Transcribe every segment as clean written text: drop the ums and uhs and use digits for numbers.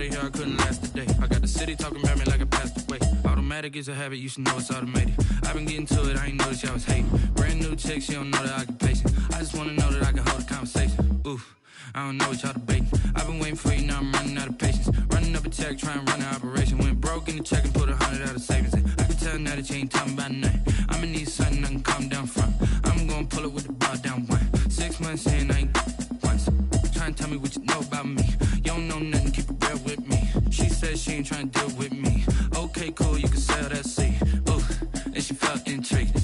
of here, I couldn't last a day. I got the city talking about me like I passed away. Automatic is a habit, you should know it's automated. I've been getting to it, I ain't noticed y'all was hating. Brand new chick, she don't know that I can pace it. I just wanna know that I can hold a conversation. Oof, I don't know what y'all debating. I've been waiting for you, now I'm running out of patience. Running up a check, trying to run an operation. Went broke in the check and put 100 out of savings. I can tell now that you ain't talking about nothing. I'ma need something I can calm down from. I'm gonna pull it with the bar down one. 6 months in, I ain't once. Trying to tell me what you know about me. You don't know nothing, keep it real with me. She said she ain't trying to deal with me. Okay, cool, you can sell that seed. Ooh, and she felt intrigued.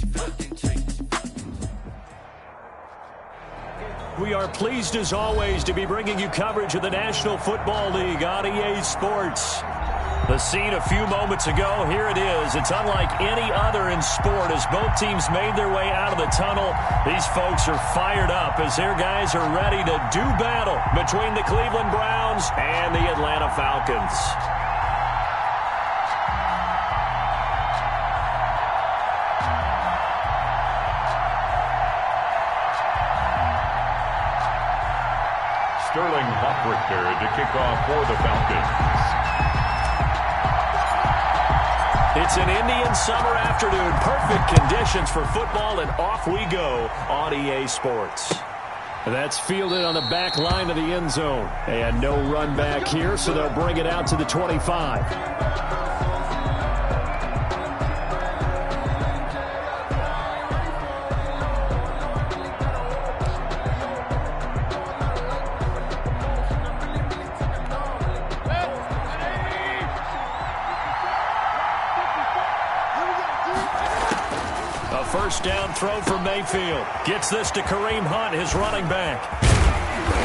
We are pleased as always to be bringing you coverage of the National Football League on EA Sports. The scene a few moments ago, here it is. It's unlike any other in sport as both teams made their way out of the tunnel. These folks are fired up as their guys are ready to do battle between the Cleveland Browns and the Atlanta Falcons. Sterling Hoffrichter to kick off for the Falcons. It's an Indian summer afternoon. Perfect conditions for football, and off we go on EA Sports. That's fielded on the back line of the end zone. And no run back here, so they'll bring it out to the 25. First down throw for Mayfield. Gets this to Kareem Hunt, his running back.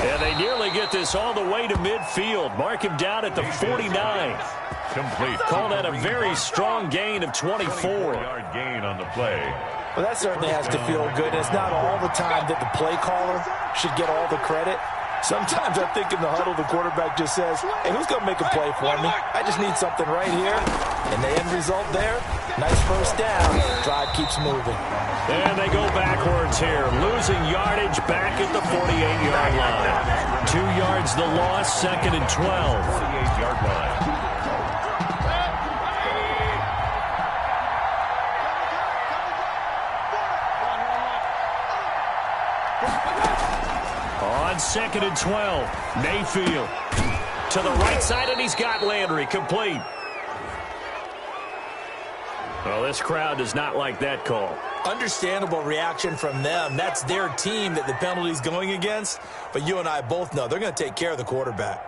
And they nearly get this all the way to midfield. Mark him down at the 49. Complete. Call that a very strong gain of 24. 24-yard gain on the play. Well, that certainly has to feel good. It's not all the time that the play caller should get all the credit. Sometimes I think in the huddle, the quarterback just says, hey, who's going to make a play for me? I just need something right here. And the end result there, nice first down. Drive keeps moving. And they go backwards here. Losing yardage back at the 48-yard line. 2 yards the loss, 2nd and 12. 48-yard line. On 2nd and 12, Mayfield to the right side, and he's got Landry complete. Well, this crowd does not like that call. Understandable reaction from them. That's their team that the penalty's going against. But you and I both know they're going to take care of the quarterback.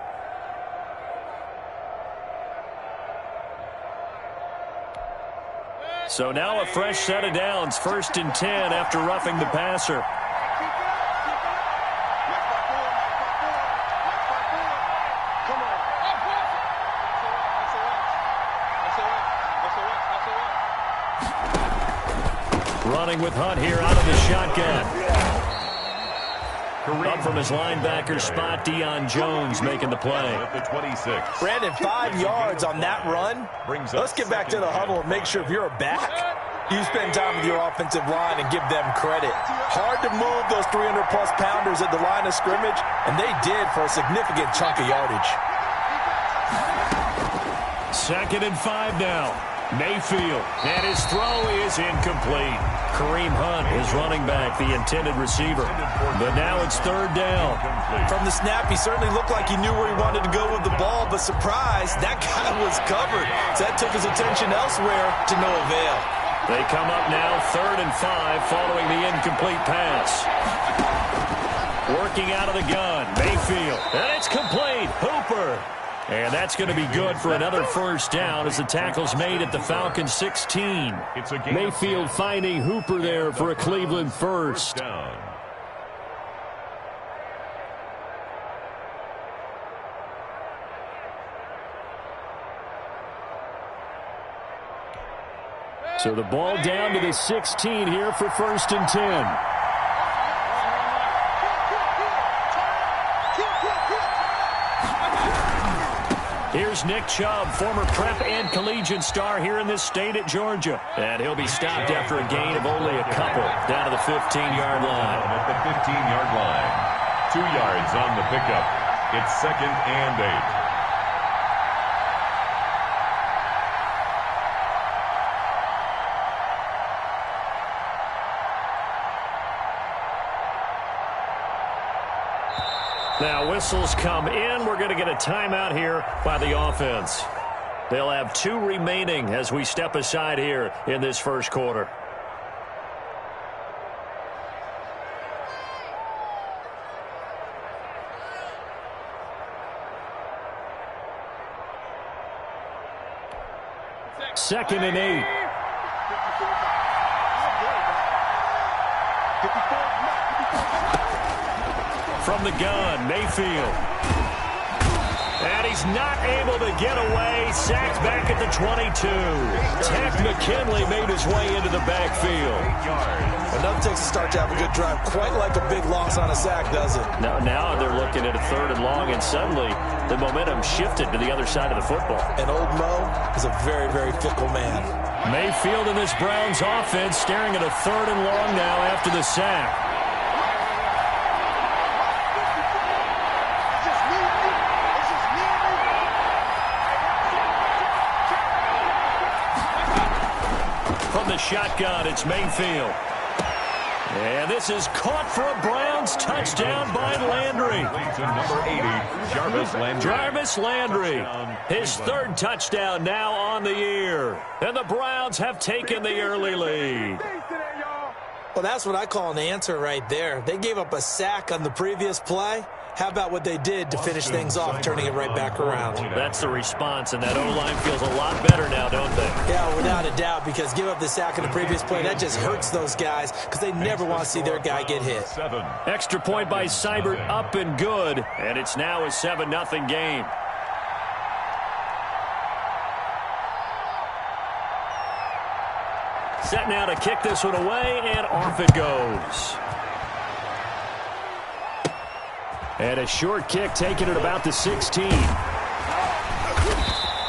So now a fresh set of downs, 1st and 10 after roughing the passer. Running with Hunt here out of the shotgun. Up from his linebacker spot, Deion Jones making the play. At the 26. Brandon, 5 yards on that run. Let's get back to the huddle and make sure if you're a back, you spend time with your offensive line and give them credit. Hard to move those 300-plus pounders at the line of scrimmage, and they did for a significant chunk of yardage. 2nd and 5 now. Mayfield, and his throw is incomplete. Kareem Hunt, his running back, the intended receiver. But now it's 3rd down. From the snap, he certainly looked like he knew where he wanted to go with the ball, but surprise, that guy was covered. So that took his attention elsewhere to no avail. They come up now 3rd and 5 following the incomplete pass. Working out of the gun, Mayfield, and it's complete. Hooper. And that's going to be good for another first down as the tackle's made at the Falcons 16. Mayfield finding Hooper there for a Cleveland first. Down. So the ball down to the 16 here for 1st and 10. Here's Nick Chubb, former prep and collegiate star here in this state at Georgia. And he'll be stopped after a gain of only a couple down to the 15-yard line. At the 15-yard line. 2 yards on the pickup. It's 2nd and 8. Now whistles come in. We're going to get a timeout here by the offense. They'll have 2 remaining as we step aside here in this first quarter. Second and 8. From the gun, Mayfield. And he's not able to get away. Sacked back at the 22. Tech McKinley made his way into the backfield. Enough takes to start to have a good drive. Quite like a big loss on a sack, does it? Now they're looking at a 3rd and long, and suddenly the momentum shifted to the other side of the football. And old Mo is a very, very fickle man. Mayfield in this Browns offense staring at a 3rd and long now after the sack. From the shotgun, it's Mayfield. And this is caught for a Browns touchdown by Landry. Number 80, Jarvis Landry. His 3rd touchdown now on the year. And the Browns have taken the early lead. Well, that's what I call an answer right there. They gave up a sack on the previous play. How about what they did to finish things off, turning it right back around? That's the response, and that O-line feels a lot better now, don't they? Yeah, without a doubt, because give up the sack in the previous play, that just hurts those guys because they never want to see their guy get hit. Extra point by Seibert, up and good, and it's now a 7-0 game. Set now to kick this one away, and off it goes. And a short kick taken at about the 16.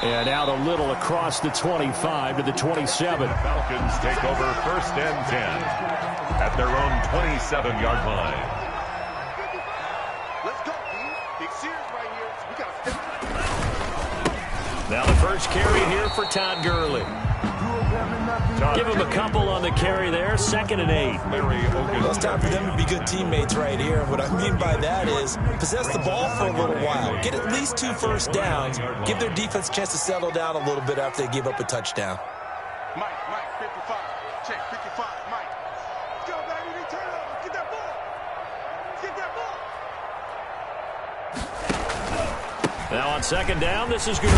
And out a little across the 25 to the 27. Falcons take over 1st and 10 at their own 27-yard line. Let's go, big series right here. We got now the first carry here for Todd Gurley. Give him a couple on the carry there. 2nd and 8. Well, it's time for them to be good teammates right here. What I mean by that is possess the ball for a little while. Get at least 2 first downs. Give their defense a chance to settle down a little bit after they give up a touchdown. Mike, 55. Check, 55, Mike. Let's go, baby. They turn over. Get that ball. Get that ball. Now on 2nd down, this is Gurley.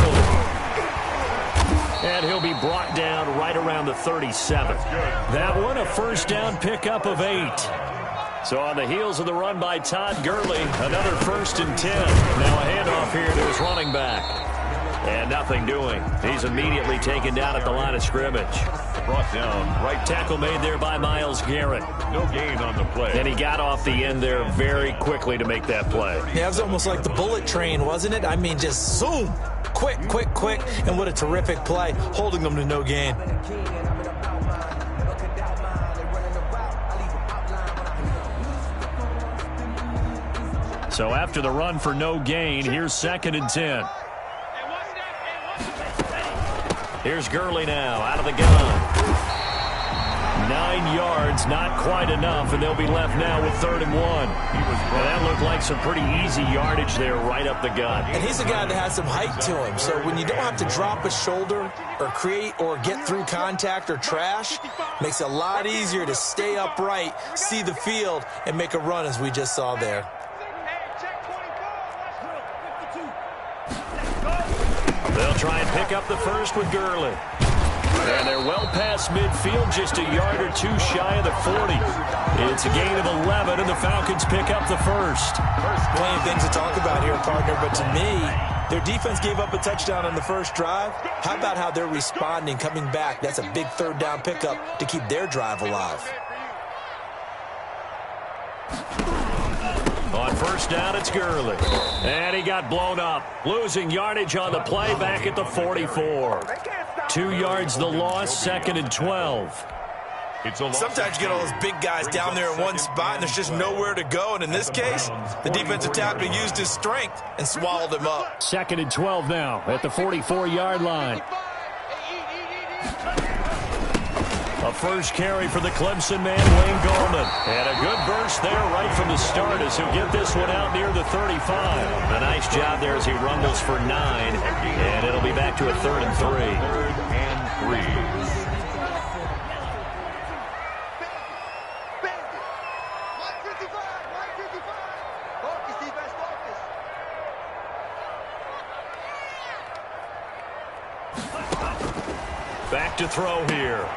And he'll be brought down right around the 37. That one, a first down pickup of 8. So on the heels of the run by Todd Gurley, another 1st and 10. Now a handoff here to his running back. And nothing doing. He's immediately taken down at the line of scrimmage. Brought down right tackle made there by Myles Garrett. No gain on the play. And he got off the end there very quickly to make that play. Yeah, it was almost like the bullet train, wasn't it? I mean, just zoom. Quick, quick, quick. And what a terrific play, holding them to no gain. So after the run for no gain, here's 2nd and 10. Here's Gurley now, out of the gun. 9 yards, not quite enough, and they'll be left now with 3rd and 1. And that looked like some pretty easy yardage there right up the gut. And he's a guy that has some height to him, so when you don't have to drop a shoulder or create or get through contact or trash, makes it a lot easier to stay upright, see the field, and make a run as we just saw there. They'll try and pick up the first with Gurley. And they're well past midfield, just a yard or 2 shy of the 40. It's a gain of 11, and the Falcons pick up the first. Plenty of things to talk about here, partner, but to me, their defense gave up a touchdown on the first drive. How about how they're responding, coming back? That's a big 3rd down pickup to keep their drive alive. On 1st down, it's Gurley. And he got blown up, losing yardage on the play back at the 44. 2 yards the loss, 2nd and 12. Sometimes you get all those big guys down there in one spot, and there's just nowhere to go. And in this case, the defensive tackle used his strength and swallowed him up. 2nd and 12 now at the 44-yard line. A first carry for the Clemson man, Wayne Gallman. And a good burst there right from the start as he'll get this one out near the 35. A nice job there as he rumbles for 9. And it'll be back to a 3rd and 3. 3rd and 3. Back to throw here.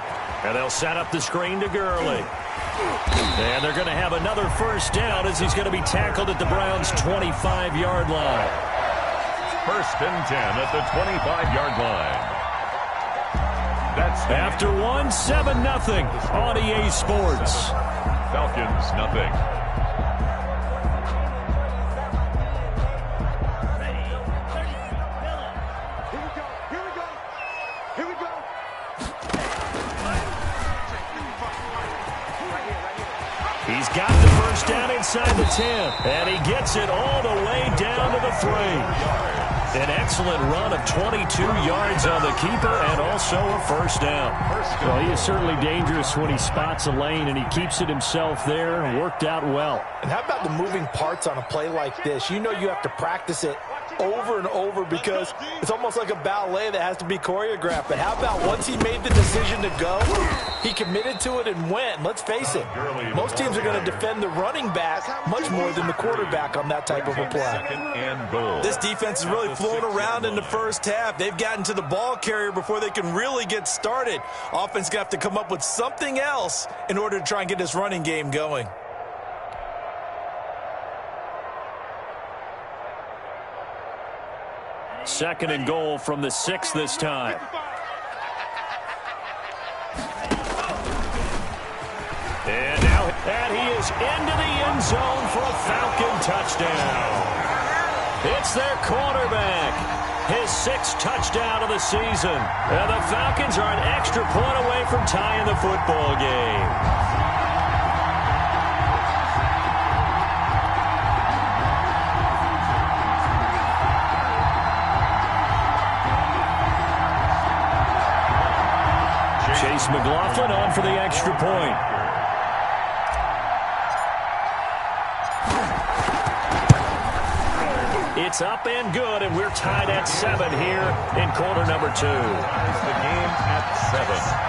And they'll set up the screen to Gurley. And they're going to have another first down as he's going to be tackled at the Browns' 25-yard line. 1st and 10 at the 25-yard line. That's after 7-0 on EA Sports. Falcons, nothing. He's got the first down inside the 10, and he gets it all the way down to the 3. An excellent run of 22 yards on the keeper and also a first down. Well, he is certainly dangerous when he spots a lane, and he keeps it himself there. Worked out well. And how about the moving parts on a play like this? You know you have to practice it over and over because it's almost like a ballet that has to be choreographed. But how about once he made the decision to go, he committed to it and went. Let's face it, most teams are going to defend the running back much more than the quarterback on that type of a play. This defense is really flown around in the first half. They've gotten to the ball carrier before they can really get started. Offense going to have to come up with something else in order to try and get this running game going. Second and goal from the 6 this time. And he is into the end zone for a Falcon touchdown. It's their quarterback. His 6th touchdown of the season. And the Falcons are an extra point away from tying the football game. Chase McLaughlin on for the extra point. It's up and good, and we're tied at 7 here in quarter number 2. The game at 7.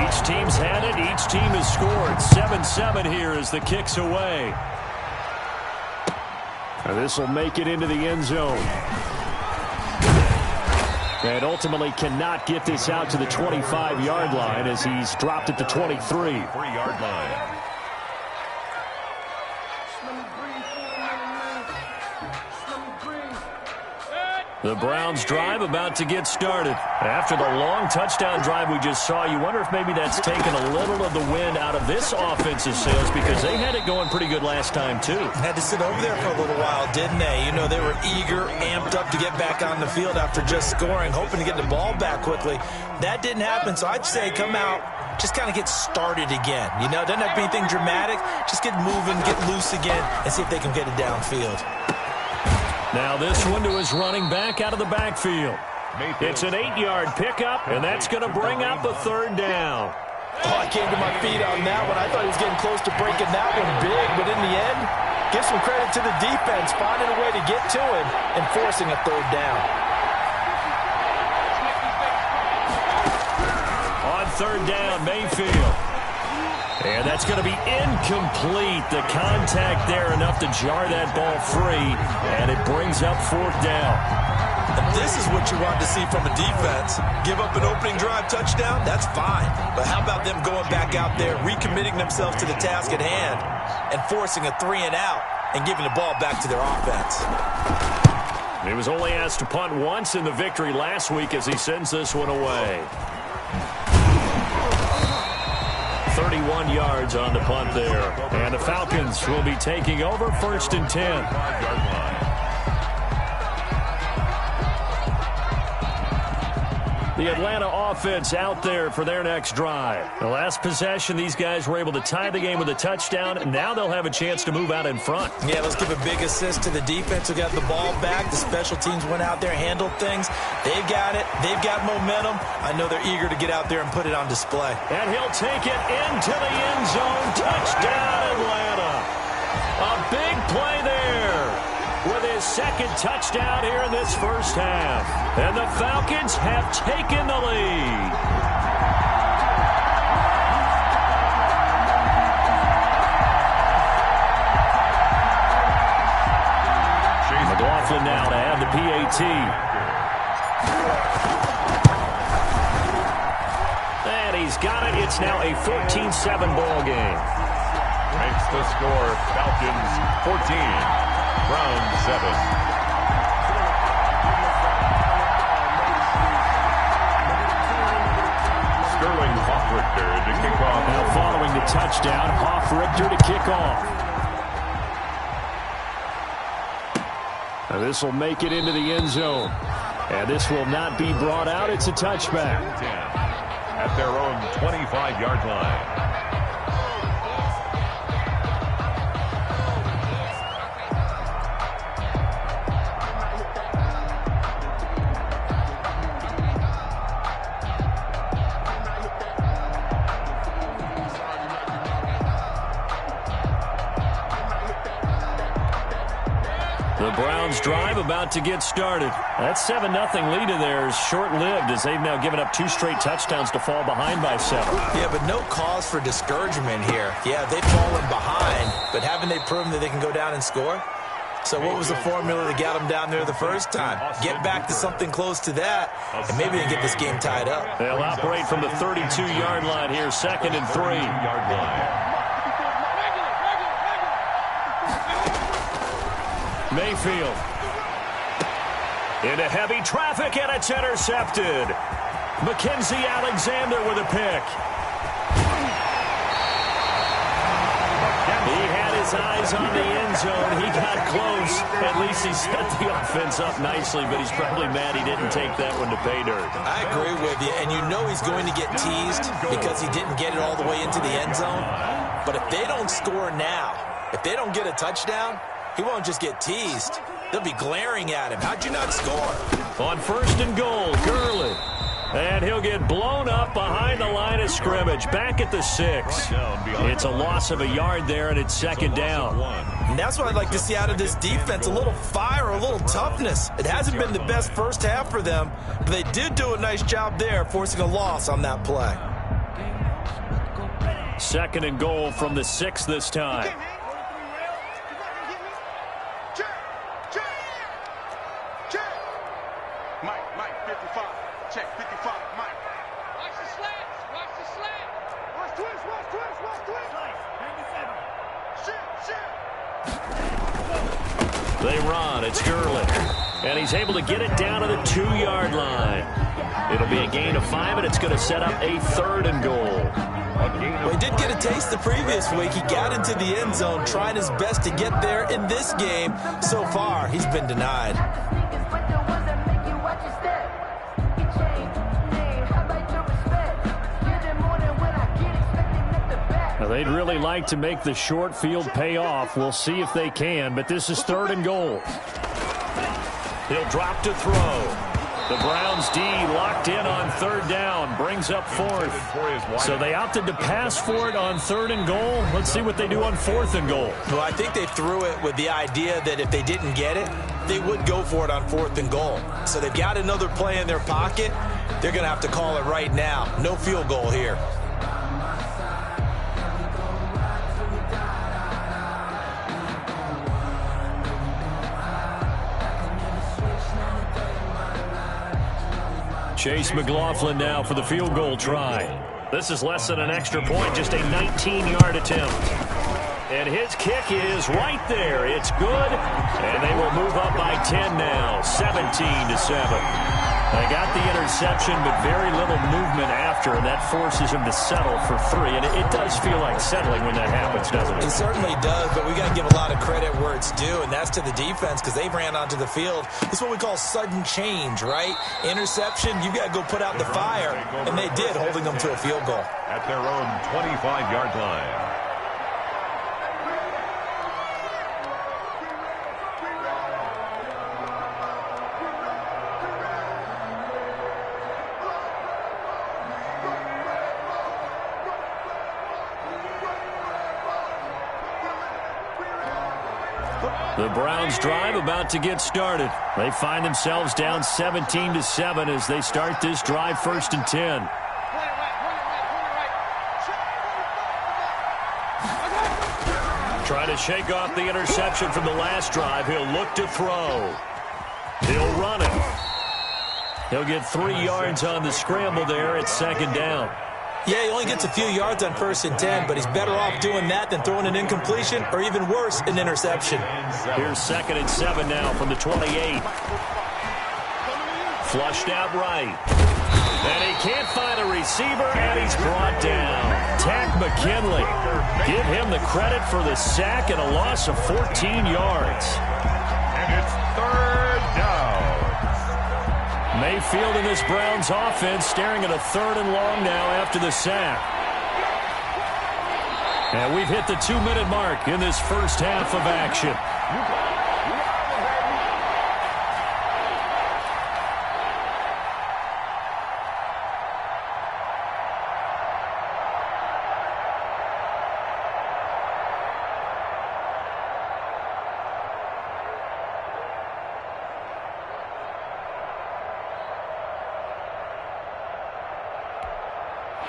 Each team's had it. Each team has scored. 7-7 here as the kick's away. Now this will make it into the end zone. And ultimately cannot get this out to the 25-yard line as he's dropped at the 23. 3-yard line. The Browns drive about to get started. After the long touchdown drive we just saw, you wonder if maybe that's taken a little of the wind out of this offensive sails because they had it going pretty good last time too. Had to sit over there for a little while, didn't they? You know, they were eager, amped up to get back on the field after just scoring, hoping to get the ball back quickly. That didn't happen, so I'd say come out, just kind of get started again. You know, doesn't have to be anything dramatic. Just get moving, get loose again, and see if they can get it downfield. Now this one to his running back out of the backfield. It's an 8-yard pickup, and that's going to bring up a 3rd down. Oh, I came to my feet on that one. I thought he was getting close to breaking that one big, but in the end, give some credit to the defense, finding a way to get to him and forcing a 3rd down. On 3rd down, Mayfield. And that's going to be incomplete. The contact there enough to jar that ball free, and it brings up 4th down. This is what you want to see from a defense. Give up an opening drive touchdown, that's fine. But how about them going back out there, recommitting themselves to the task at hand, and forcing a 3-and-out and giving the ball back to their offense? He was only asked to punt once in the victory last week as he sends this one away. 31 yards on the punt there. And the Falcons will be taking over 1st and 10. 5-yard line. The Atlanta offense out there for their next drive. The last possession, these guys were able to tie the game with a touchdown, and now they'll have a chance to move out in front. Yeah, let's give a big assist to the defense who got the ball back. The special teams went out there, handled things. They've got it. They've got momentum. I know they're eager to get out there and put it on display. And he'll take it into the end zone. Touchdown, Atlanta. A big play there with his second touchdown here in this first half. And the Falcons have taken the lead. McLaughlin now to add the PAT. And he's got it. It's now a 14-7 ball game. Makes the score Falcons 14. Browns 7. Sterling Hoffrichter to kick off. Now following the touchdown, Hoffrichter to kick off. Now this will make it into the end zone. And this will not be brought out. It's a touchback. 10 at their own 25-yard line. The Browns drive about to get started. That 7-0 lead of theirs short-lived as they've now given up 2 straight touchdowns to fall behind by 7. Yeah, but no cause for discouragement here. Yeah, they've fallen behind, but haven't they proven that they can go down and score? So what was the formula that got them down there the first time? Get back to something close to that, and maybe they get this game tied up. They'll operate from the 32-yard line here, 2nd and 3. Mayfield into heavy traffic, and it's intercepted. Mackenzie Alexander with a pick. He had his eyes on the end zone. He got close. At least he set the offense up nicely, but he's probably mad he didn't take that one to pay dirt. I agree with you, and you know he's going to get teased because he didn't get it all the way into the end zone. But if they don't score now, if they don't get a touchdown, he won't just get teased. They'll be glaring at him. How'd you not score? On 1st and goal, Gurley. And he'll get blown up behind the line of scrimmage. Back at the 6. It's a loss of a yard there, and it's 2nd down. And that's what I'd like to see out of this defense. A little fire, a little toughness. It hasn't been the best first half for them, but they did do a nice job there, forcing a loss on that play. 2nd and goal from the 6 this time. Mike, 55. Check, 55, Mike. Watch the slants. Watch the slant. Watch twist. Shit. They run. It's Gurley. And he's able to get it down to the 2-yard line. It'll be a gain of 5, and it's going to set up a 3rd and goal. Well, he did get a taste the previous week. He got into the end zone, trying his best to get there in this game. So far, he's been denied. Now, they'd really like to make the short field pay off. We'll see if they can, but this is 3rd and goal. He'll drop to throw. The Browns D locked in on 3rd down, brings up 4th. So they opted to pass for it on 3rd and goal. Let's see what they do on 4th and goal. Well, I think they threw it with the idea that if they didn't get it, they would go for it on 4th and goal. So they've got another play in their pocket. They're going to have to call it right now. No field goal here. Chase McLaughlin now for the field goal try. This is less than an extra point, just a 19-yard attempt. And his kick is right there. It's good, and they will move up by 10 now, 17-7. They got the interception, but very little movement after, and that forces him to settle for 3. And it does feel like settling when that happens, doesn't it? It certainly does, but we got to give a lot of credit where it's due, and that's to the defense because they ran onto the field. It's what we call sudden change, right? Interception, you got to go put out the fire, and they did, holding them to a field goal. At their own 25-yard line. The Browns drive about to get started. They find themselves down 17-7 as they start this drive 1st and 10. Trying to shake off the interception from the last drive. He'll look to throw. He'll run it. He'll get 3 yards on the scramble there at 2nd down. Yeah, he only gets a few yards on 1st and 10, but he's better off doing that than throwing an incompletion or even worse, an interception. Here's 2nd and 7 now from the 28. Flushed out right. And he can't find a receiver, and he's brought down. Tack McKinley. Give him the credit for the sack and a loss of 14 yards. And it's 3rd down. Mayfield and this Browns offense staring at a 3rd and long now after the sack. And we've hit the 2-minute mark in this first half of action.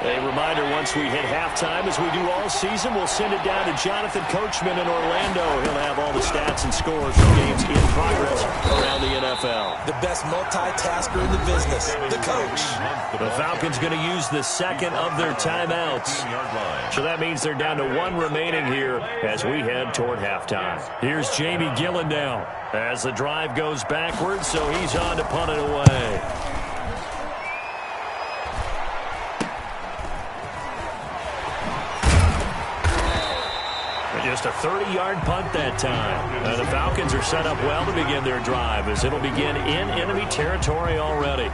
A reminder, once we hit halftime, as we do all season, we'll send it down to Jonathan Coachman in Orlando. He'll have all the stats and scores from games in progress around the NFL. The best multitasker in the business, the coach. The Falcons going to use the 2nd of their timeouts. So that means they're down to 1 remaining here as we head toward halftime. Here's Jamie Gillen now as the drive goes backwards, so he's on to punt it away. Just a 30-yard punt that time. The Falcons are set up well to begin their drive as it'll begin in enemy territory already.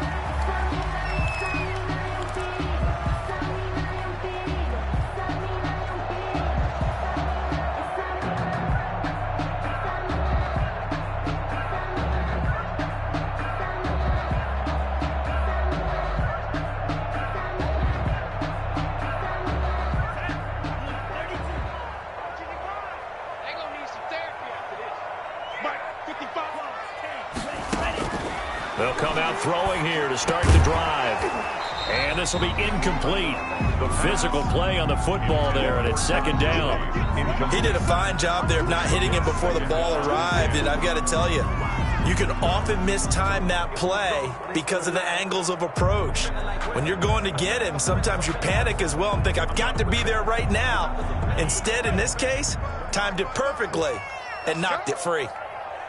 They'll come out throwing here to start the drive. And this will be incomplete. The physical play on the football there, and it's 2nd down. He did a fine job there of not hitting him before the ball arrived, and I've got to tell you, you can often mistime that play because of the angles of approach. When you're going to get him, sometimes you panic as well and think, I've got to be there right now. Instead, in this case, timed it perfectly and knocked it free.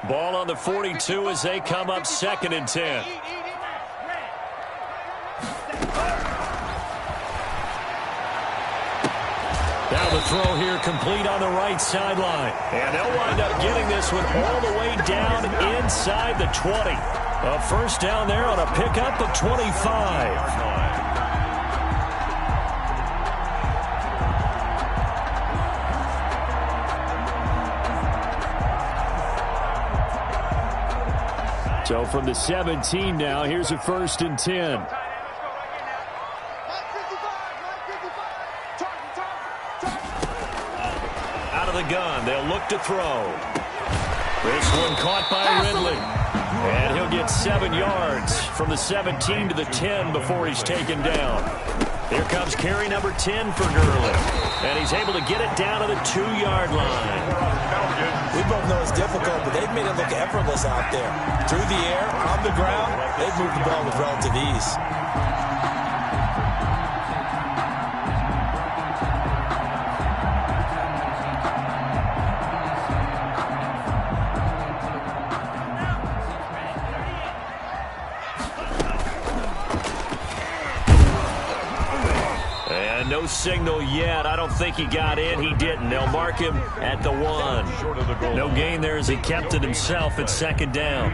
Ball on the 42 as they come up 2nd and 10. Now the throw here complete on the right sideline. And they'll wind up getting this one all the way down inside the 20. A 1st down there on a pickup of 25. So from the 17 now, here's a 1st and 10. Out of the gun, they'll look to throw. This one caught by Ridley. And he'll get 7 yards from the 17 to the 10 before he's taken down. Here comes carry number 10 for Gurley. And he's able to get it down to the 2-yard line. We both know it's difficult, but they've made it look effortless out there. Through the air, on the ground, they've moved the ball with relative ease. And no signal yet. I don't think he got in. He didn't. They'll mark him at the 1. No gain there as he kept it himself at second down.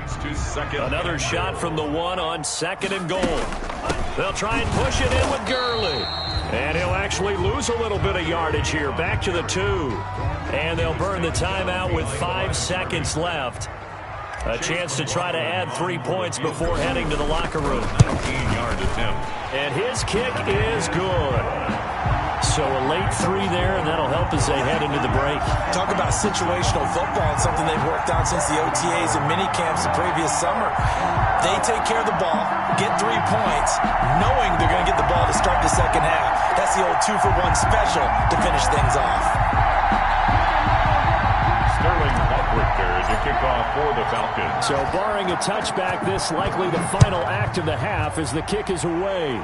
Another shot from the 1 on second and goal. They'll try and push it in with Gurley. And he'll actually lose a little bit of yardage here. Back to the 2. And they'll burn the timeout with 5 seconds left. A chance to try to add 3 points before heading to the locker room. 15-yard attempt. And his kick is good. So a late 3 there, and that'll help as they head into the break. Talk about situational football and something they've worked on since the OTAs and mini camps the previous summer. They take care of the ball, get 3 points, knowing they're going to get the ball to start the second half. That's the old 2-for-1 special to finish things off. Sterling Buckrichter to kick off for the Falcons. So barring a touchback, this likely the final act of the half as the kick is away.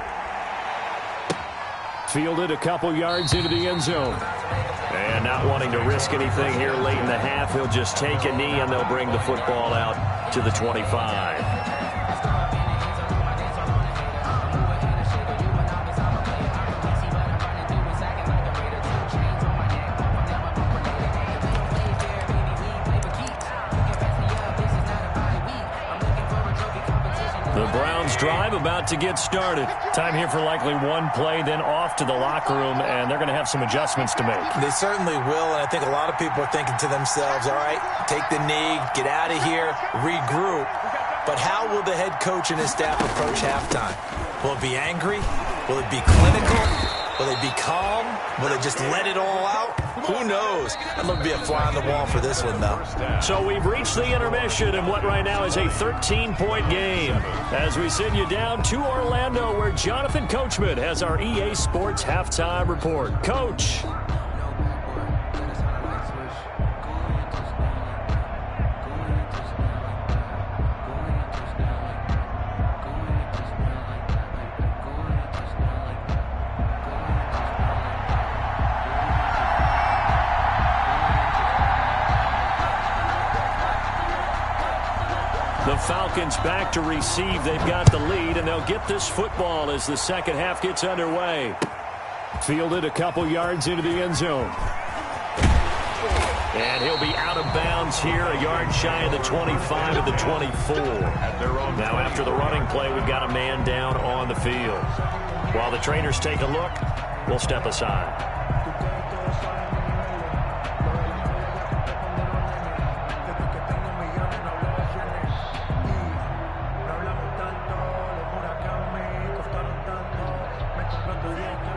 Fielded a couple yards into the end zone. And not wanting to risk anything here late in the half, he'll just take a knee and they'll bring the football out to the 25. The Browns drive about to get started. Time here for likely one play, then off to the locker room, and they're going to have some adjustments to make. They certainly will, and I think a lot of people are thinking to themselves, all right, take the knee, get out of here, regroup. But how will the head coach and his staff approach halftime? Will it be angry? Will it be clinical? Will they be calm? Will they just let it all out? Who knows? I'd love to be a fly on the wall for this one, though. So we've reached the intermission in what right now is a 13-point game. As we send you down to Orlando, where Jonathan Coachman has our EA Sports halftime report. Coach. The Falcons back to receive. They've got the lead, and they'll get this football as the second half gets underway. Fielded a couple yards into the end zone. And he'll be out of bounds here, a yard shy of the 25 of the 24. Now after the running play, we've got a man down on the field. While the trainers take a look, we'll step aside.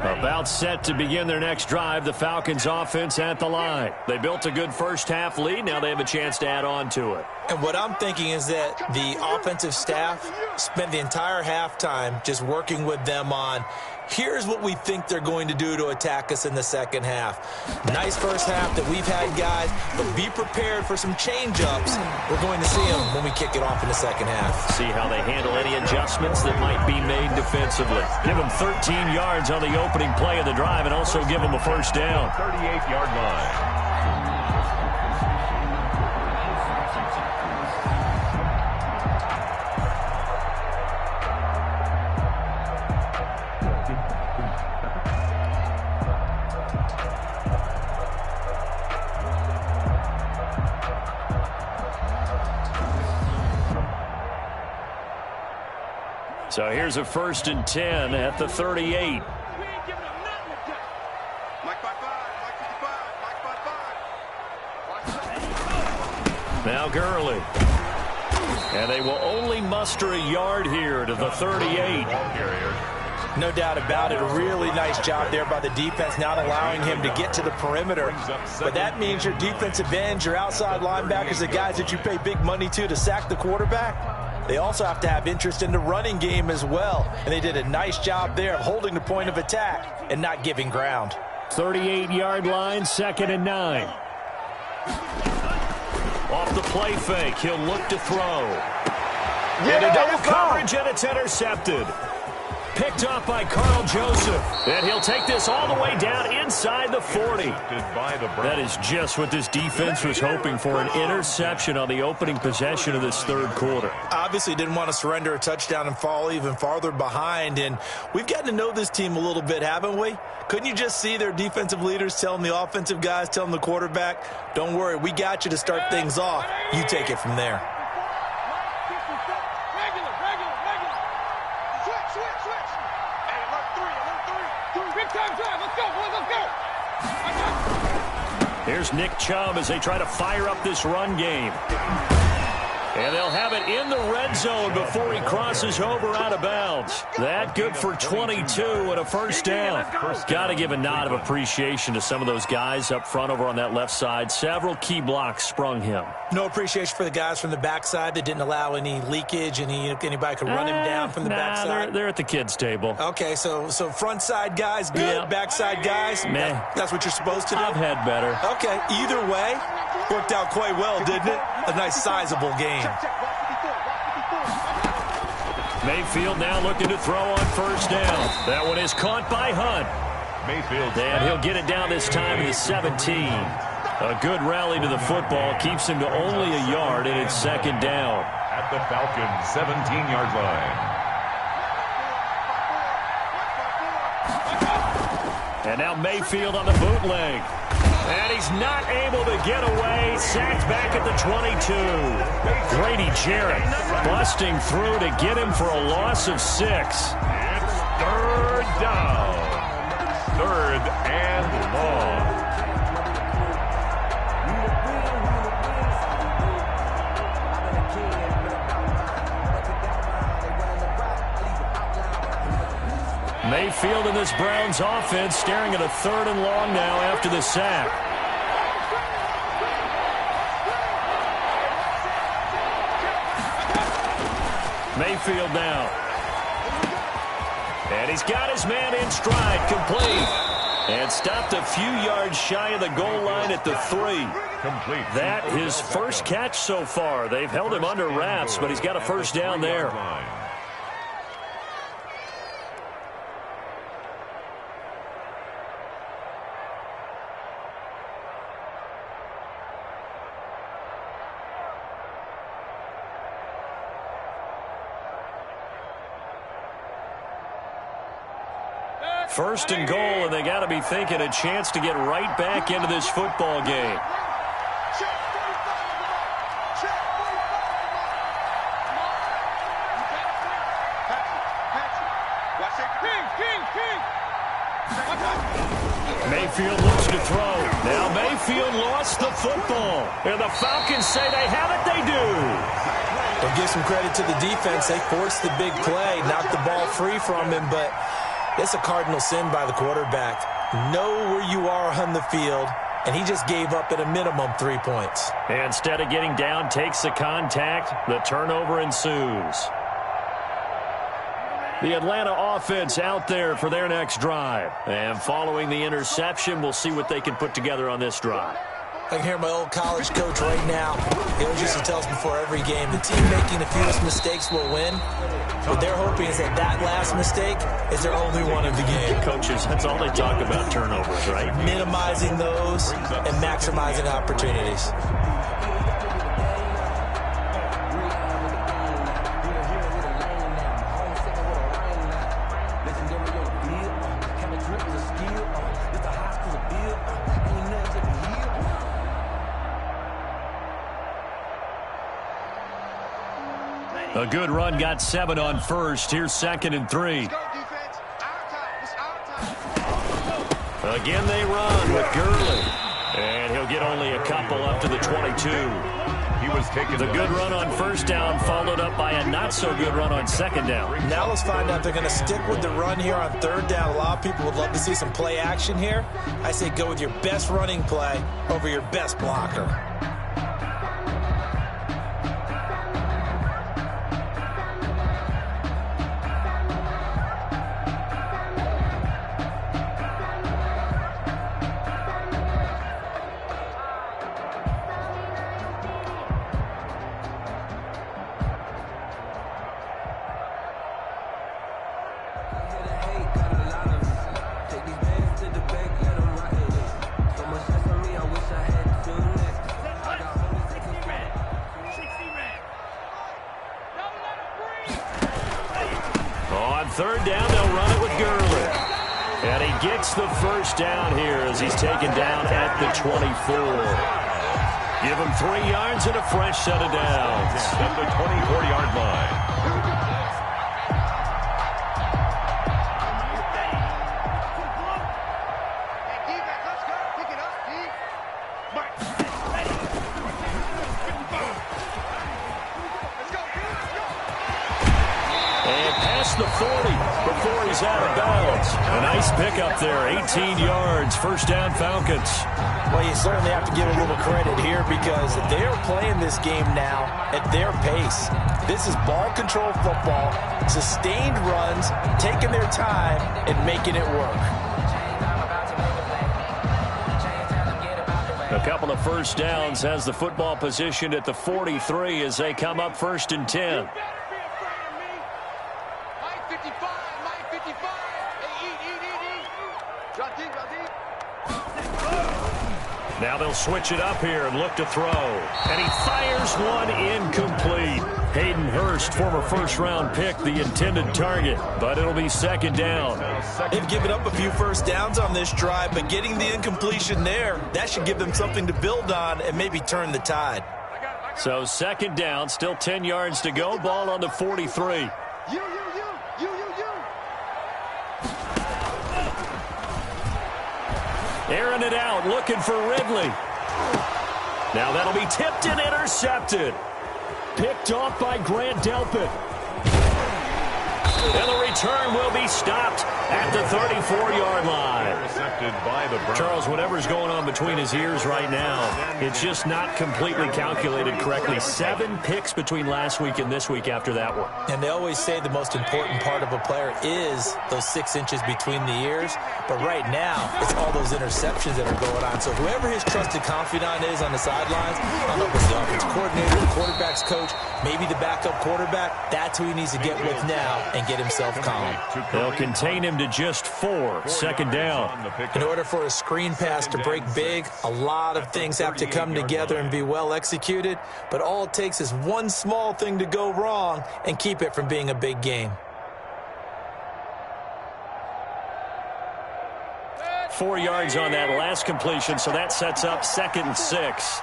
About set to begin their next drive, the Falcons offense at the line. They built a good first half lead. Now they have a chance to add on to it. And what I'm thinking is that the offensive staff spent the entire halftime just working with them on, here's what we think they're going to do to attack us in the second half. Nice first half that we've had, guys, but be prepared for some change-ups. We're going to see them when we kick it off in the second half. See how they handle any adjustments that might be made defensively. Give them 13 yards on the opening play of the drive and also give them a first down. 38-yard line. So here's a 1st and 10 at the 38. Now Gurley. And they will only muster a yard here to the 38. No doubt about it. A really nice job there by the defense, not allowing him to get to the perimeter. But that means your defensive ends, your outside linebackers, the guys that you pay big money to sack the quarterback, they also have to have interest in the running game as well. And they did a nice job there of holding the point of attack and not giving ground. 38-yard line, 2nd and 9. Off the play fake, he'll look to throw. Into double coverage, and it's intercepted. Picked off by Carl Joseph. And he'll take this all the way down inside the 40. That is just what this defense was hoping for, an interception on the opening possession of this third quarter. Obviously didn't want to surrender a touchdown and fall even farther behind. And we've gotten to know this team a little bit, haven't we? Couldn't you just see their defensive leaders telling the offensive guys, telling the quarterback, don't worry, we got you to start things off. You take it from there. Here's Nick Chubb as they try to fire up this run game. And they'll have it in the red zone before he crosses over out of bounds. That good for 22 and a first down. Got to give a nod of appreciation to some of those guys up front over on that left side. Several key blocks sprung him. No appreciation for the guys from the backside that didn't allow any leakage, and anybody could run him down from the backside. They're at the kids' table. Okay, so front side guys good, yeah. Backside guys, meh. That's what you're supposed to do? I've had better. Okay, either way, worked out quite well, didn't it? A nice sizable game. Mayfield now looking to throw on first down. That one is caught by Hunt. Mayfield. And he'll get it down this time to the 17. A good rally to the football keeps him to only a yard, and it's second down. At the Falcons' 17-yard line. And now Mayfield on the bootleg. And he's not able to get away. Sacked back at the 22. Grady Jarrett busting through to get him for a loss of 6. It's third down. Third and long. Mayfield in this Browns offense staring at a third and long now after the sack. Mayfield now. And he's got his man in stride, complete. And stopped a few yards shy of the goal line at the 3. Complete. That his first catch so far. They've held him under wraps, but he's got a first down there. First and goal, and they got to be thinking a chance to get right back into this football game. Mayfield looks to throw. Now Mayfield lost the football. And the Falcons say they have it. They do. Well, give some credit to the defense. They forced the big play, knocked the ball free from him, but it's a cardinal sin by the quarterback. Know where you are on the field, and he just gave up at a minimum 3 points. And instead of getting down, takes the contact. The turnover ensues. The Atlanta offense out there for their next drive. And following the interception, we'll see what they can put together on this drive. I can hear my old college coach right now. He always used to tell us before every game, the team making the fewest mistakes will win. What they're hoping is that that last mistake is their only one of the game. Coaches, that's all they talk about, turnovers, right? Minimizing those and maximizing opportunities. A good run got 7 on first. Here's second and 3. Again they run with Gurley. And he'll get only a couple up to the 22. He was taking the good run on first down, followed up by a not-so-good run on second down. Now let's find out if they're going to stick with the run here on third down. A lot of people would love to see some play action here. I say go with your best running play over your best blocker. On third down, they'll run it with Gurley. And he gets the first down here as he's taken down at the 24. Give him 3 yards and a fresh set of downs. At the 24-yard line. The 40 before he's out of bounds. A nice pickup there, 18 yards, first down Falcons. Well, you certainly have to give a little credit here because they're playing this game now at their pace. This is ball control football, sustained runs, taking their time and making it work. A couple of first downs has the football positioned at the 43 as they come up 1st and 10. Now they'll switch it up here and look to throw. And he fires one incomplete. Hayden Hurst, former first-round pick, the intended target. But it'll be 2nd down. They've given up a few first downs on this drive, but getting the incompletion there, that should give them something to build on and maybe turn the tide. So 2nd down, still 10 yards to go. Ball on the 43. Airing it out, looking for Ridley. Now that'll be tipped and intercepted. Picked off by Grant Delpit. And the return will be stopped at the 34-yard line. Intercepted by the Browns. Charles, whatever's going on between his ears right now, it's just not completely calculated correctly. 7 picks between last week and this week after that one. And they always say the most important part of a player is those 6 inches between the ears. But right now, it's all those interceptions that are going on. So whoever his trusted confidant is on the sidelines, I don't know if it's the offense coordinator, the quarterback's coach, maybe the backup quarterback, that's who he needs to get with now and get himself calm. They'll contain him to just 4. 2nd down. In order for a screen pass to break big, a lot of things have to come together and be well executed. But all it takes is one small thing to go wrong and keep it from being a big game. 4 yards on that last completion, so that sets up 2nd and 6.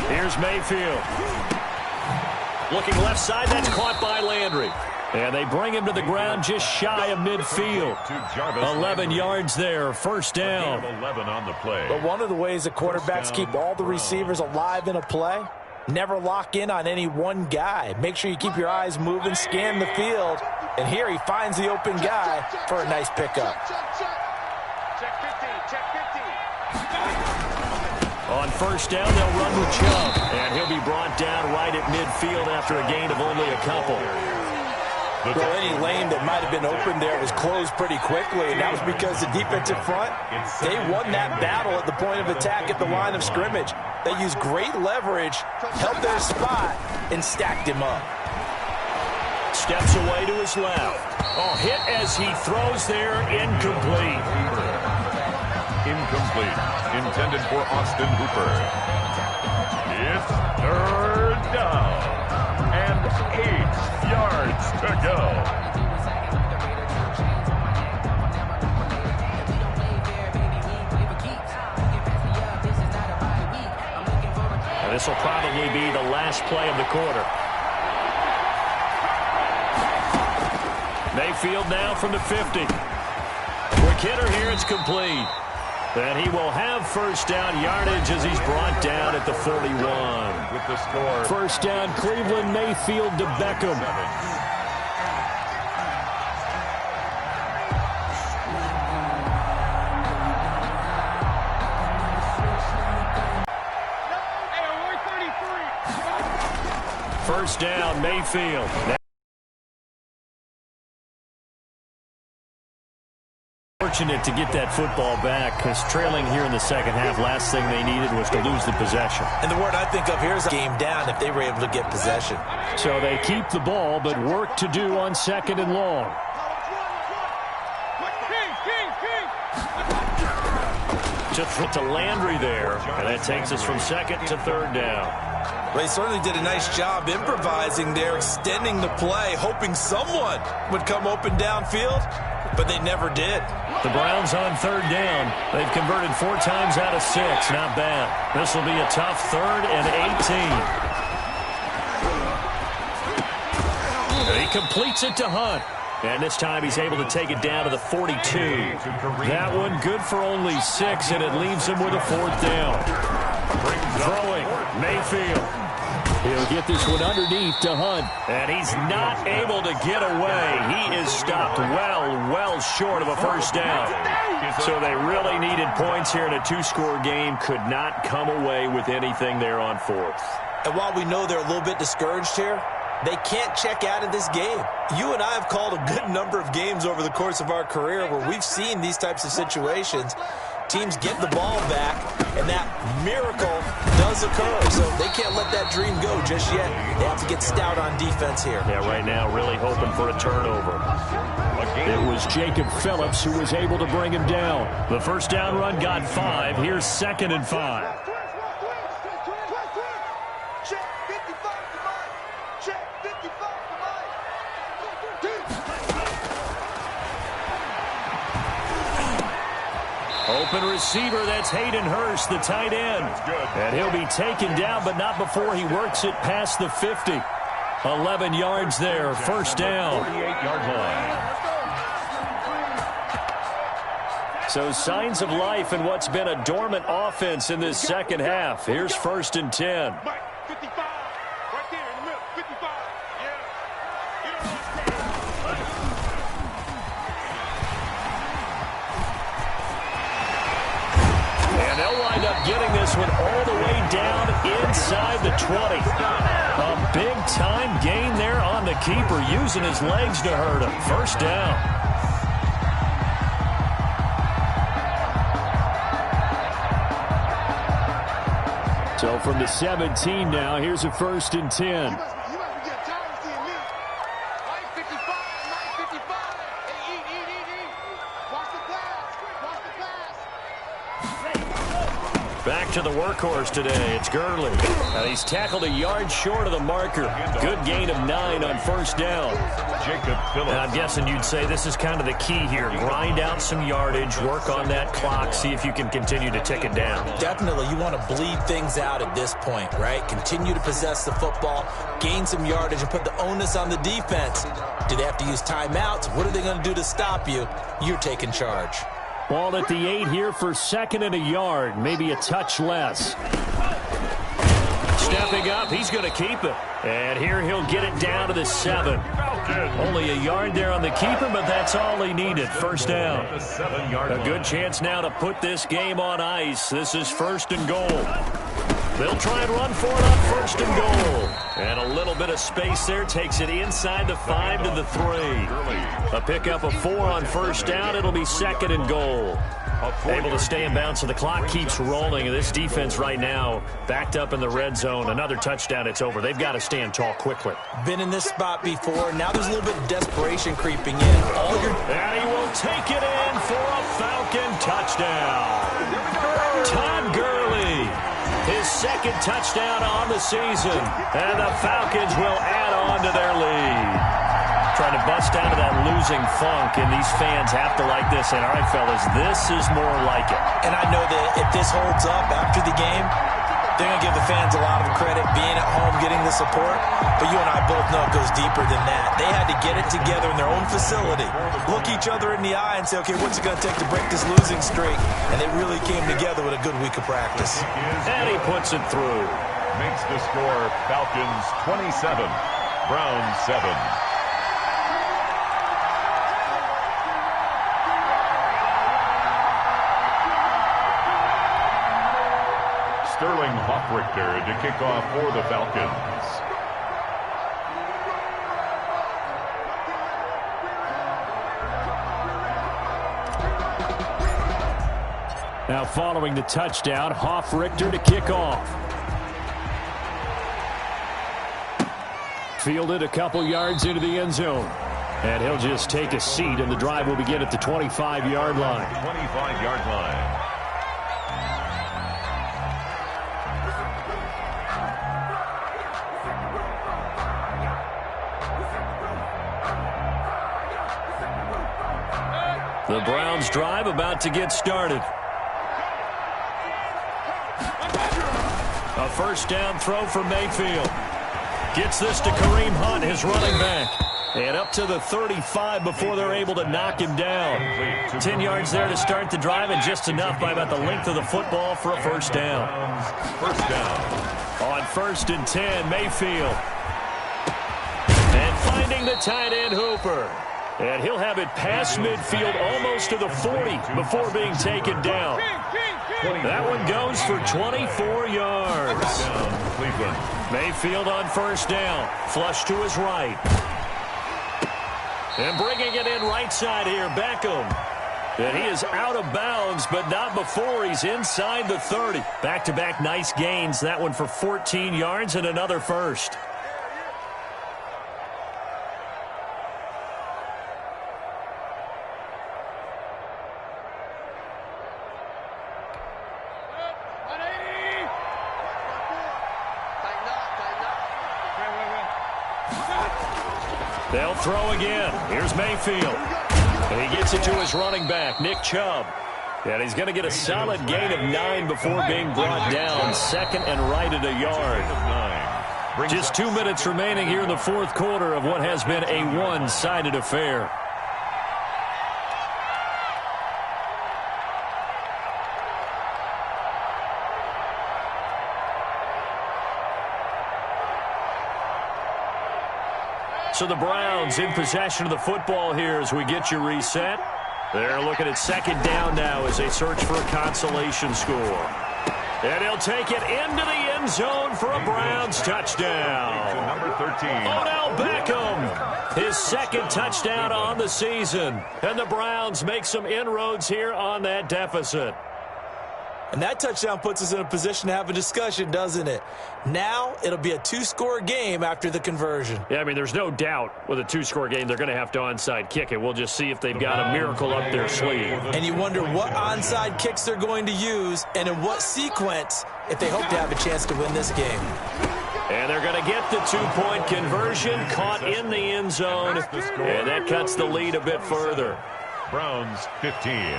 Here's Mayfield. Looking left side, that's caught by Landry. And they bring him to the ground just shy of midfield. 11 yards there, 1st down. 11 on the play. But one of the ways the quarterbacks keep all the receivers alive in a play, never lock in on any one guy. Make sure you keep your eyes moving, scan the field. And here he finds the open guy for a nice pickup. On 1st down, they'll run with Chubb. And he'll be brought down right at midfield after a gain of only a couple. Well, any lane that might have been open there was closed pretty quickly, and that was because the defensive front, they won that battle at the point of attack at the line of scrimmage. They used great leverage, held their spot, and stacked him up. Steps away to his left. Oh, hit as he throws there, incomplete. Incomplete. Intended for Austin Hooper. It's 3rd down. And 8 yards to go. And this will probably be the last play of the quarter. Mayfield now from the 50. Quick hitter here, it's complete. And he will have 1st down yardage as he's brought down at the 41. With the score. 1st down, Cleveland, Mayfield to Beckham. First down, Mayfield. fortunate to get that football back because trailing here in the second half, last thing they needed was to lose the possession. And the word I think of here is a game down if they were able to get possession. So they keep the ball, but work to do on 2nd and long. To Landry there, and that takes us from 2nd to 3rd down. Well, he certainly did a nice job improvising there, extending the play, hoping someone would come open downfield, but they never did. The Browns on 3rd down. They've converted 4 times out of 6. Not bad. This will be a tough 3rd and 18. And he completes it to Hunt. And this time he's able to take it down to the 42. That one good for only 6, and it leaves him with a 4th down. Throwing, Mayfield. He'll get this one underneath to Hunt. And he's not able to get away. He is stopped well short of a 1st down. So they really needed points here in a 2-score game. Could not come away with anything there on 4th. And while we know they're a little bit discouraged here, they can't check out of this game. You and I have called a good number of games over the course of our career where we've seen these types of situations. Teams get the ball back, and that miracle does occur. So they can't let that dream go just yet. They have to get stout on defense here. Yeah, right now really hoping for a turnover. It was Jacob Phillips who was able to bring him down. The 1st down run got 5. Here's 2nd and 5. Open receiver, that's Hayden Hurst, the tight end. And he'll be taken down, but not before he works it past the 50. 11 yards there, 1st down. 48-yard line. So signs of life in what's been a dormant offense in this second half. Here's 1st and 10. Getting this one all the way down inside the 20. A big-time gain there on the keeper, using his legs to hurt him. 1st down. So from the 17 now, here's a 1st and 10. Back to the workhorse today. It's Gurley. He's tackled a yard short of the marker. Good gain of 9 on 1st down. Jacob Phillips. And I'm guessing you'd say this is kind of the key here. Grind out some yardage, work on that clock, see if you can continue to tick it down. Definitely, you want to bleed things out at this point, right? Continue to possess the football, gain some yardage, and put the onus on the defense. Do they have to use timeouts? What are they going to do to stop you? You're taking charge. Ball at the 8 here for 2nd and a yard, maybe a touch less. Stepping up, he's going to keep it. And here he'll get it down to the 7. Only a yard there on the keeper, but that's all he needed. 1st down. A good chance now to put this game on ice. This is 1st and goal. They'll try and run for it on 1st and goal. And a little bit of space there takes it inside the 5 to the 3. A pickup of 4 on 1st down. It'll be 2nd and goal. Able to stay in bounds, so the clock keeps rolling. This defense right now backed up in the red zone. Another touchdown, it's over. They've got to stand tall quickly. Been in this spot before. Now there's a little bit of desperation creeping in. And he will take it in for a Falcon touchdown. Todd Gurley, his 2nd touchdown on the season. And the Falcons will add on to their lead. Trying to bust out of that losing funk, and these fans have to like this. And all right, fellas, this is more like it. And I know that if this holds up after the game, they're going to give the fans a lot of credit being at home, getting the support. But you and I both know it goes deeper than that. They had to get it together in their own facility, look each other in the eye and say, okay, what's it going to take to break this losing streak? And they really came together with a good week of practice. And he puts it through. Makes the score Falcons 27, Browns 7. Sterling Hoffrichter to kick off for the Falcons. Now following the touchdown, Hoff-Richter to kick off. Fielded a couple yards into the end zone. And he'll just take a seat, and the drive will begin at the 25-yard line. 25-yard line. The Browns drive about to get started. A first down throw for Mayfield. Gets this to Kareem Hunt, his running back. And up to the 35 before they're able to knock him down. 10 yards there to start the drive, and just enough by about the length of the football for a first down. First down. On 1st and 10, Mayfield. And finding the tight end, Hooper. And he'll have it past midfield almost to the 40 before being taken down. That one goes for 24 yards. Mayfield on first down. Flush to his right. And bringing it in right side here, Beckham. And he is out of bounds, but not before he's inside the 30. Back-to-back nice gains. That one for 14 yards and another first. They'll throw again. Here's Mayfield. And he gets it to his running back, Nick Chubb. And he's going to get a solid gain of 9 before being brought down. Second and right at a yard. Just 2 minutes remaining here in the fourth quarter of what has been a one-sided affair. So the Browns in possession of the football here as we get you reset. They're looking at second down now as they search for a consolation score. And he'll take it into the end zone for a Browns touchdown. Number 13. Odell Beckham, his second touchdown on the season. And the Browns make some inroads here on that deficit. And that touchdown puts us in a position to have a discussion, doesn't it? Now it'll be a 2-score game after the conversion. Yeah, I mean, there's no doubt with a 2-score game they're going to have to onside kick it. We'll just see if they've got a miracle up their sleeve. And you wonder what onside kicks they're going to use and in what sequence if they hope to have a chance to win this game. And they're going to get the 2-point conversion caught in the end zone. And that cuts the lead a bit further. Browns 15.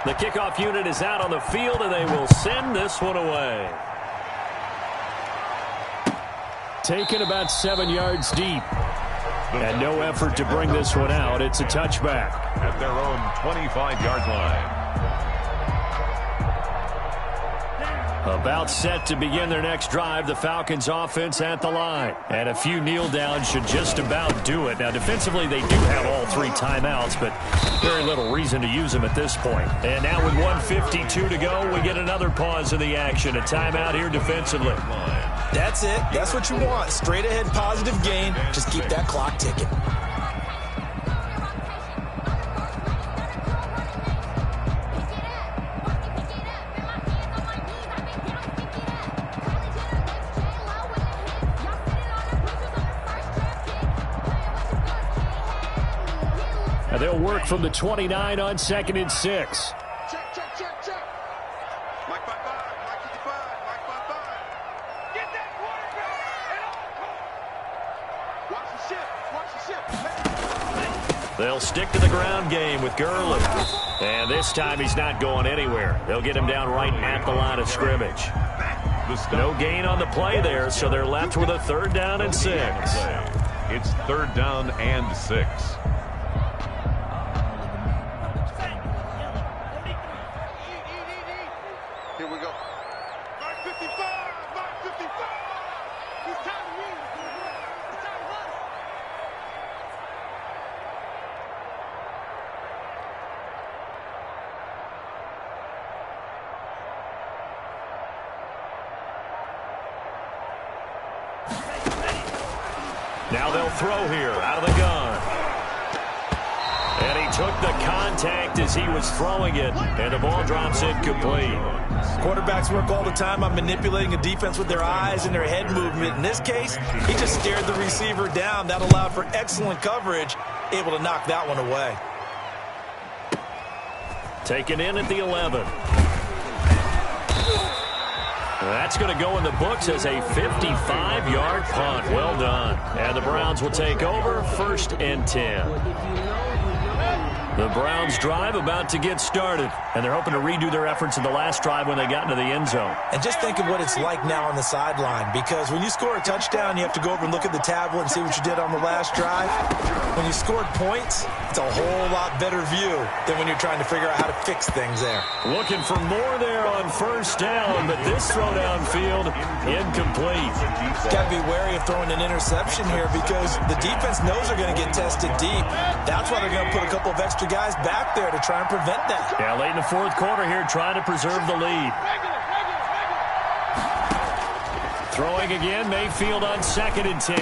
The kickoff unit is out on the field, and they will send this one away. Taken about 7 yards deep. And no effort to bring this one out. It's a touchback. At their own 25-yard line. About set to begin their next drive, the Falcons offense at the line. And a few kneel downs should just about do it. Now, defensively, they do have all 3 timeouts, but very little reason to use them at this point. And now with 1:52 to go, we get another pause in the action. A timeout here defensively. That's it. That's what you want. Straight ahead positive gain. Just keep that clock ticking. They'll work from the 29 on 2nd and 6. Check, check, check, check. Mike 5-5, Mike 55, Mike 5-5. Get that quarterback. And on. Watch the ship, They'll stick to the ground game with Gurley. And this time he's not going anywhere. They'll get him down right at the line of scrimmage. No gain on the play there, so they're left with a 3rd down and 6. It's 3rd down and 6. Here we go. Mark 55, Mark 55. It's time to win. It's time to run. Now they'll throw here out of the gun. And he took the contact as he was throwing it, and the ball drops incomplete. Quarterbacks work all the time on manipulating a defense with their eyes and their head movement. In this case, he just stared the receiver down. That allowed for excellent coverage, able to knock that one away. Taken in at the 11. That's going to go in the books as a 55-yard punt. Well done. And the Browns will take over, 1st and 10. The Browns drive about to get started, and they're hoping to redo their efforts in the last drive when they got into the end zone. And just think of what it's like now on the sideline, because when you score a touchdown, you have to go over and look at the tablet and see what you did on the last drive. When you scored points, it's a whole lot better view than when you're trying to figure out how to fix things there. Looking for more there on 1st down, but this throw downfield, incomplete. Got to be wary of throwing an interception here because the defense knows they're going to get tested deep. That's why they're going to put a couple of extra guys back there to try and prevent that. Yeah, late in the 4th quarter here, trying to preserve the lead. Throwing again, Mayfield on 2nd and 10.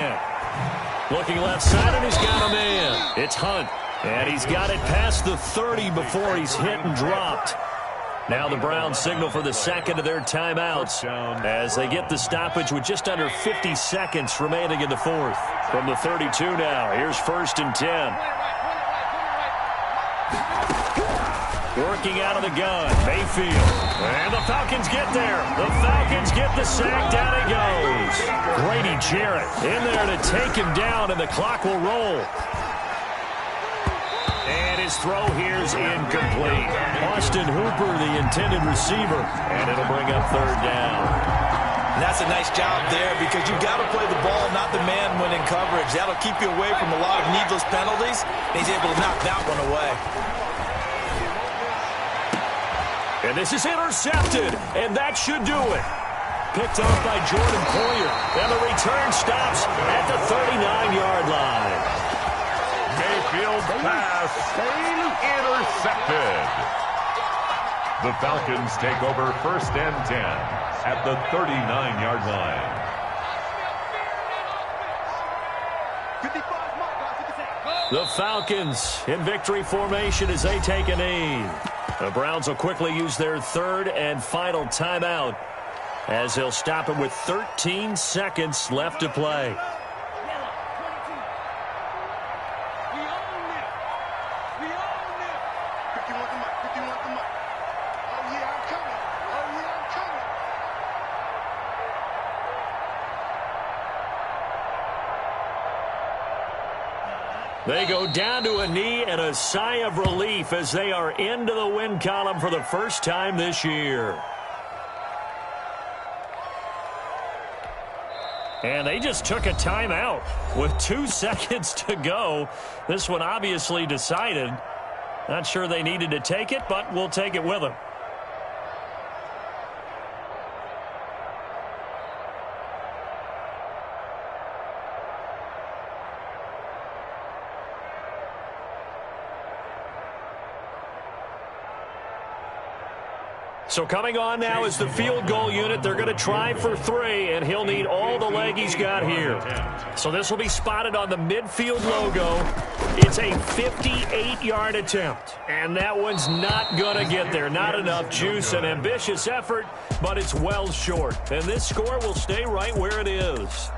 Looking left side, and he's got a man. It's Hunt, and he's got it past the 30 before he's hit and dropped. Now the Browns signal for the second of their timeouts as they get the stoppage with just under 50 seconds remaining in the 4th. From the 32 now, here's 1st and 10. Working out of the gun, Mayfield. And the Falcons get there. The Falcons get the sack. Down he goes. Grady Jarrett in there to take him down, and the clock will roll. And his throw here's incomplete. Austin Hooper, the intended receiver, and it'll bring up 3rd down. And that's a nice job there because you've got to play the ball, not the man when in coverage. That'll keep you away from a lot of needless penalties. And he's able to knock that one away. And this is intercepted, and that should do it. Picked off by Jordan Poyer, and the return stops at the 39-yard line. Mayfield pass intercepted. The Falcons take over 1st and 10 at the 39-yard line. The Falcons in victory formation as they take a knee. The Browns will quickly use their 3rd and final timeout as they'll stop it with 13 seconds left to play. They go down to a knee and a sigh of relief as they are into the win column for the first time this year. And they just took a timeout with 2 seconds to go. This one obviously decided. Not sure they needed to take it, but we'll take it with them. So coming on now is the field goal unit. They're going to try for 3, and he'll need all the leg he's got here. So this will be spotted on the midfield logo. It's a 58-yard attempt, and that one's not going to get there. Not enough juice, an ambitious effort, but it's well short. And this score will stay right where it is.